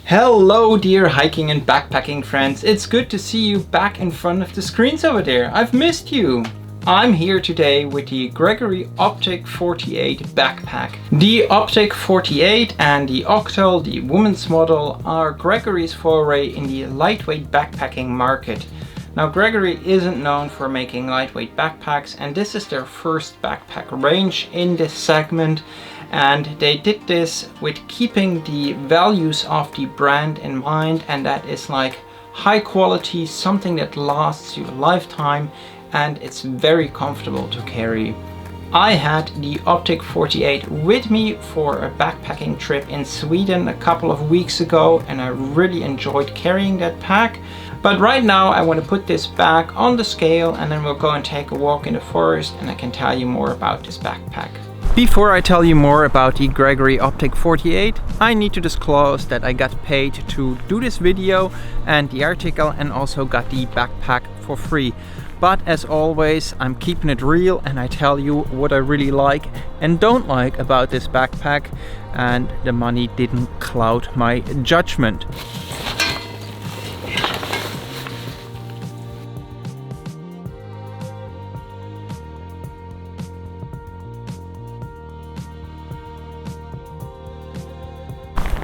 Hello dear hiking and backpacking friends, it's good to see you back in front of the screens over there. I've missed you. I'm here today with the Gregory Optic 48 backpack. The Optic 48 and the Octal, the women's model, are Gregory's foray in the lightweight backpacking market. Now Gregory isn't known for making lightweight backpacks, and this is their first backpack range in this segment. And they did this with keeping the values of the brand in mind, and that is like high quality, something that lasts you a lifetime, and it's very comfortable to carry. I had the Optic 48 with me for a backpacking trip in Sweden a couple of weeks ago, and I really enjoyed carrying that pack. But right now I want to put this back on the scale, and then we'll go and take a walk in the forest and I can tell you more about this backpack. Before I tell you more about the Gregory Optic 48, I need to disclose that I got paid to do this video and the article, and also got the backpack for free. But as always, I'm keeping it real and I tell you what I really like and don't like about this backpack, and the money didn't cloud my judgment.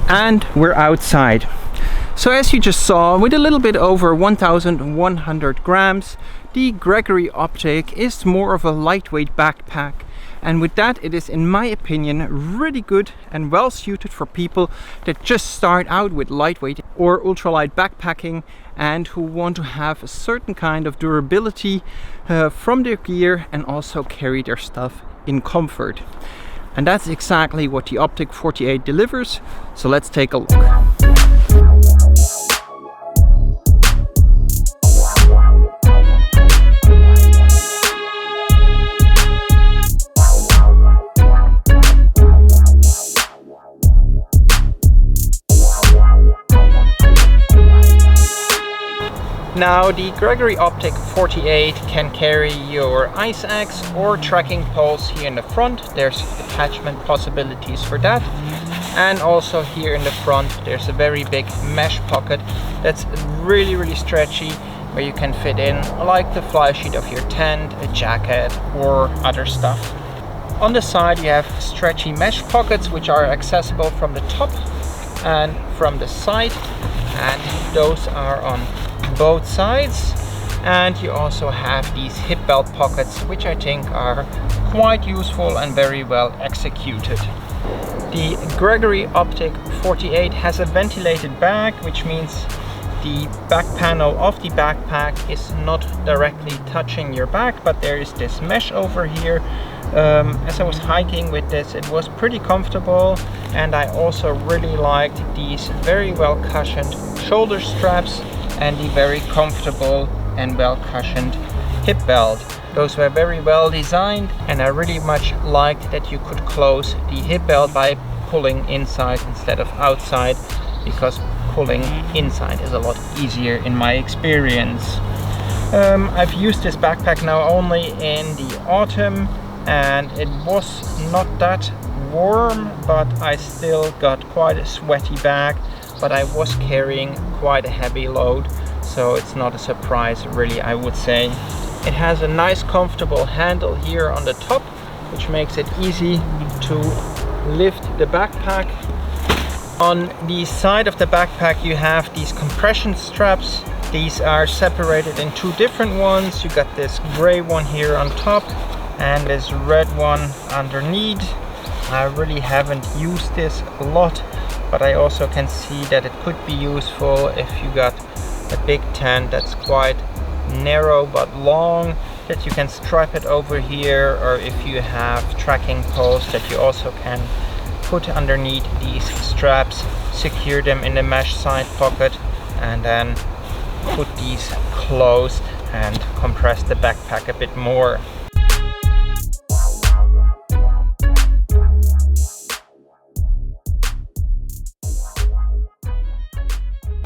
And we're outside. So as you just saw, with a little bit over 1,100 grams, the Gregory Optic is more of a lightweight backpack. And with that, it is, in my opinion, really good and well suited for people that just start out with lightweight or ultralight backpacking and who want to have a certain kind of durability from their gear and also carry their stuff in comfort. And that's exactly what the Optic 48 delivers, so let's take a look. Now the Gregory Optic 48 can carry your ice axe or trekking poles here in the front. There's attachment possibilities for that. And also here in the front there's a very big mesh pocket that's really stretchy, where you can fit in like the fly sheet of your tent, a jacket or other stuff. On the side you have stretchy mesh pockets which are accessible from the top and from the side, and those are on both sides. And you also have these hip belt pockets, which I think are quite useful and very well executed. The Gregory Optic 48 has a ventilated bag, which means the back panel of the backpack is not directly touching your back, but there is this mesh over here. As I was hiking with this, it was pretty comfortable, and I also really liked these very well cushioned shoulder straps and the very comfortable and well cushioned hip belt. Those were very well designed, and I really much liked that you could close the hip belt by pulling inside instead of outside, because pulling inside is a lot easier in my experience. I've used this backpack now only in the autumn, and it was not that warm, but I still got quite a sweaty bag. But I was carrying quite a heavy load, so it's not a surprise really, I would say. It has a nice comfortable handle here on the top, which makes it easy to lift the backpack. On the side of the backpack you have these compression straps. These are separated in two different ones. You got this gray one here on top and this red one underneath. I really haven't used this a lot, but I also can see that it could be useful if you got a big tent that's quite narrow but long, that you can strap it over here, or if you have trekking poles that you also can put underneath these straps, secure them in the mesh side pocket, and then put these closed and compress the backpack a bit more.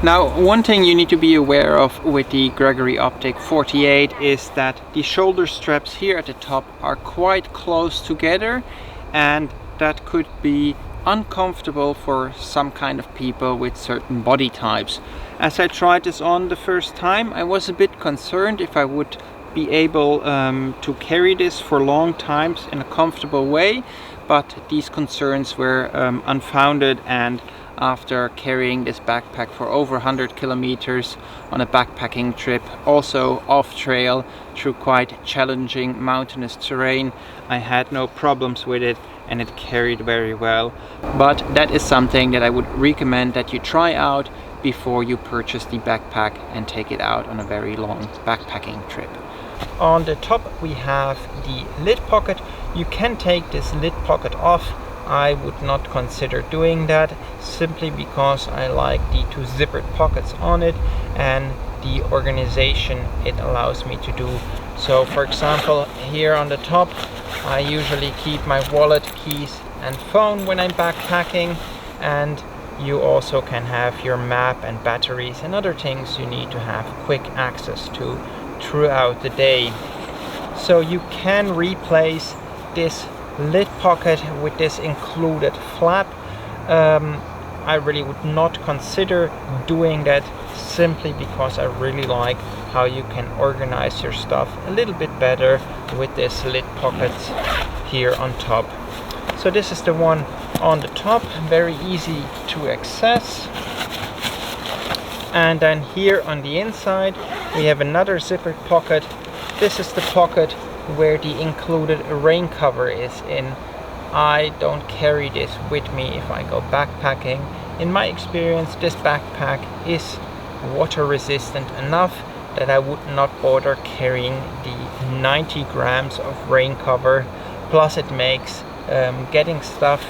Now, one thing you need to be aware of with the Gregory Optic 48 is that the shoulder straps here at the top are quite close together, and that could be uncomfortable for some kind of people with certain body types. As I tried this on the first time, I was a bit concerned if I would be able to carry this for long times in a comfortable way, but these concerns were unfounded, and after carrying this backpack for over 100 kilometers on a backpacking trip, also off trail through quite challenging mountainous terrain, I had no problems with it and it carried very well. But that is something that I would recommend that you try out before you purchase the backpack and take it out on a very long backpacking trip. On the top we have the lid pocket. You can take this lid pocket off. I would not consider doing that, simply because I like the two zippered pockets on it and the organization it allows me to do. So for example, here on the top I usually keep my wallet, keys and phone when I'm backpacking, and you also can have your map and batteries and other things you need to have quick access to throughout the day. So you can replace this lid pocket with this included flap. I really would not consider doing that, simply because I really like how you can organize your stuff a little bit better with this lid pockets here on top. So this is the one on the top, very easy to access. And then here on the inside we have another zippered pocket. This is the pocket where the included rain cover is in. I don't carry this with me if I go backpacking. In my experience, this backpack is water resistant enough that I would not bother carrying the 90 grams of rain cover. Plus it makes getting stuff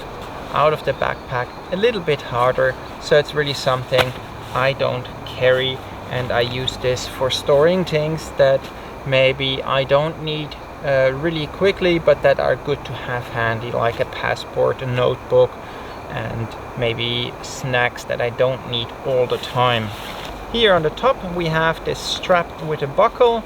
out of the backpack a little bit harder, so it's really something I don't carry, and I use this for storing things that maybe I don't need really quickly, but that are good to have handy, like a passport, a notebook, and maybe snacks that I don't need all the time. Here on the top we have this strap with a buckle.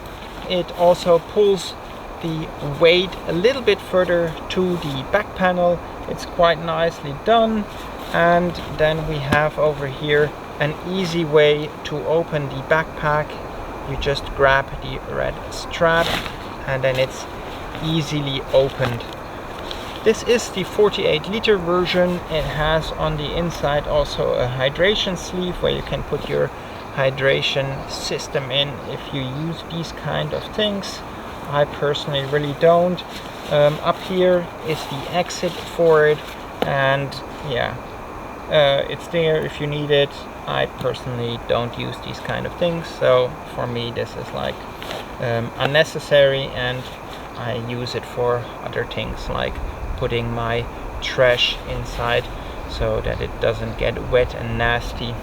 It also pulls the weight a little bit further to the back panel. It's quite nicely done. And then we have over here an easy way to open the backpack. You just grab the red strap and then it's easily opened. This is the 48-liter version. It has on the inside also a hydration sleeve where you can put your hydration system in if you use these kind of things. I personally really don't. Up here is the exit for it, and yeah, it's there if you need it. I personally don't use these kind of things, so for me this is like unnecessary, and I use it for other things like putting my trash inside so that it doesn't get wet and nasty.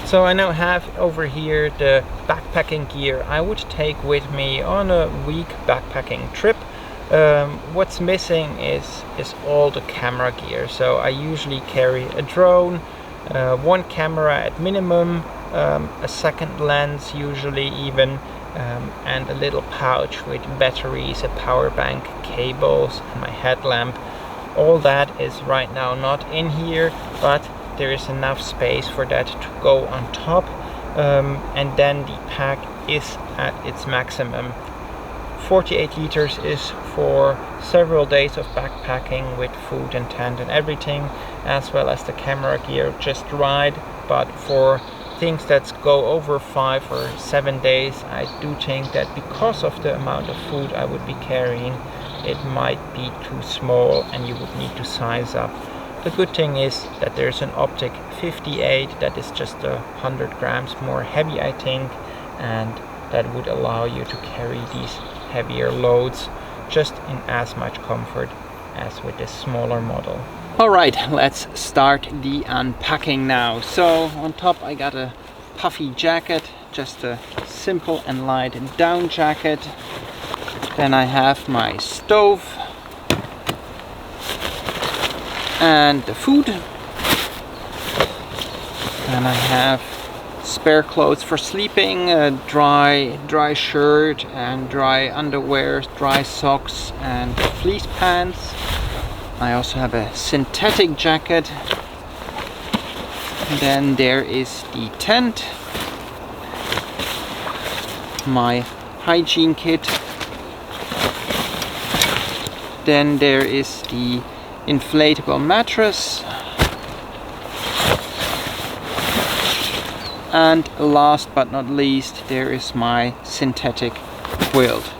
So I now have over here the backpacking gear I would take with me on a week backpacking trip. What's missing is all the camera gear. So I usually carry a drone, one camera at minimum, a second lens usually even, and a little pouch with batteries, a power bank, cables, and my headlamp. All that is right now not in here, but there is enough space for that to go on top, and then the pack is at its maximum. 48 liters is for several days of backpacking with food and tent and everything, as well as the camera gear just right. But for things that go over 5 or 7 days, I do think that because of the amount of food I would be carrying, it might be too small and you would need to size up. The good thing is that there's an Optic 58 that is just 100 grams more heavy, I think, and that would allow you to carry these heavier loads just in as much comfort as with this smaller model. Alright, let's start the unpacking now. So on top I got a puffy jacket, just a simple and light down jacket. Then I have my stove and the food. Then I have spare clothes for sleeping, a dry shirt and dry underwear, dry socks and fleece pants. I also have a synthetic jacket. Then there is the tent, my hygiene kit. Then there is the inflatable mattress. And last but not least, there is my synthetic quilt.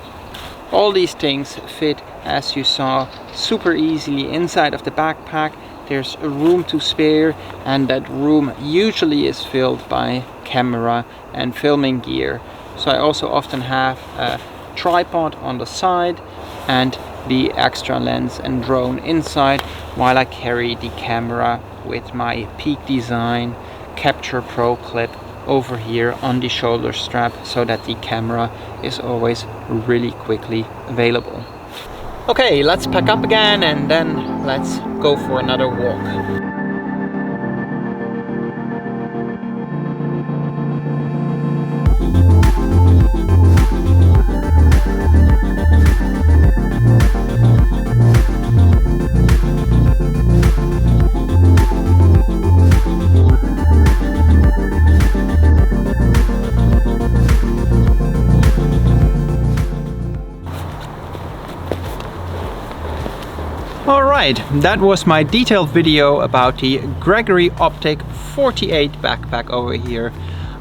All these things fit, as you saw, super easily inside of the backpack. There's a room to spare, and that room usually is filled by camera and filming gear. So I also often have a tripod on the side and the extra lens and drone inside, while I carry the camera with my Peak Design Capture Pro clip over here on the shoulder strap, so that the camera is always really quickly available. Okay, let's pack up again and then let's go for another walk. Alright, that was my detailed video about the Gregory Optic 48 backpack over here.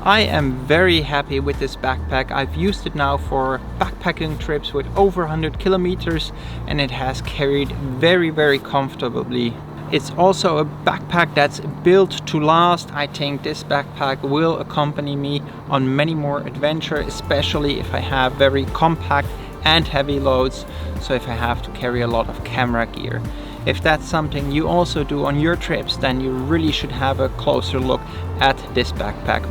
I am very happy with this backpack. I've used it now for backpacking trips with over 100 kilometers, and it has carried very comfortably. It's also a backpack that's built to last. I think this backpack will accompany me on many more adventures, especially if I have very compact and heavy loads, so if I have to carry a lot of camera gear. If that's something you also do on your trips, then you really should have a closer look at this backpack.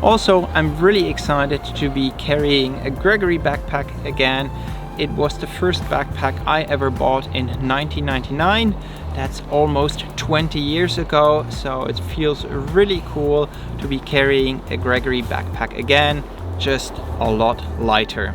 Also, I'm really excited to be carrying a Gregory backpack again. It was the first backpack I ever bought in 1999. That's almost 20 years ago, so it feels really cool to be carrying a Gregory backpack again, just a lot lighter.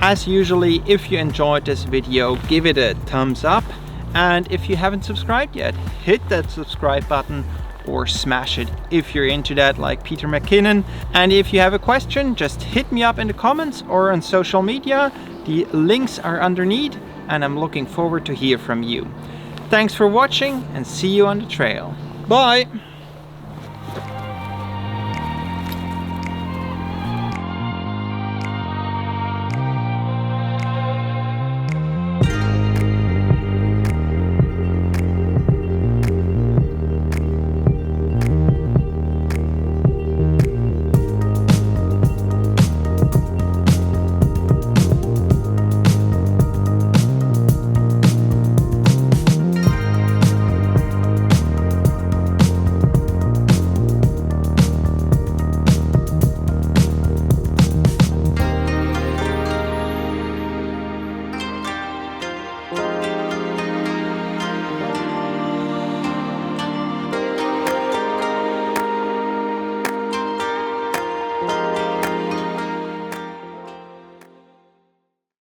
As usually, if you enjoyed this video, give it a thumbs up, and if you haven't subscribed yet, hit that subscribe button or smash it if you're into that, like Peter McKinnon. And if you have a question, just hit me up in the comments or on social media. The links are underneath, and I'm looking forward to hear from you. Thanks for watching, and see you on the trail. Bye!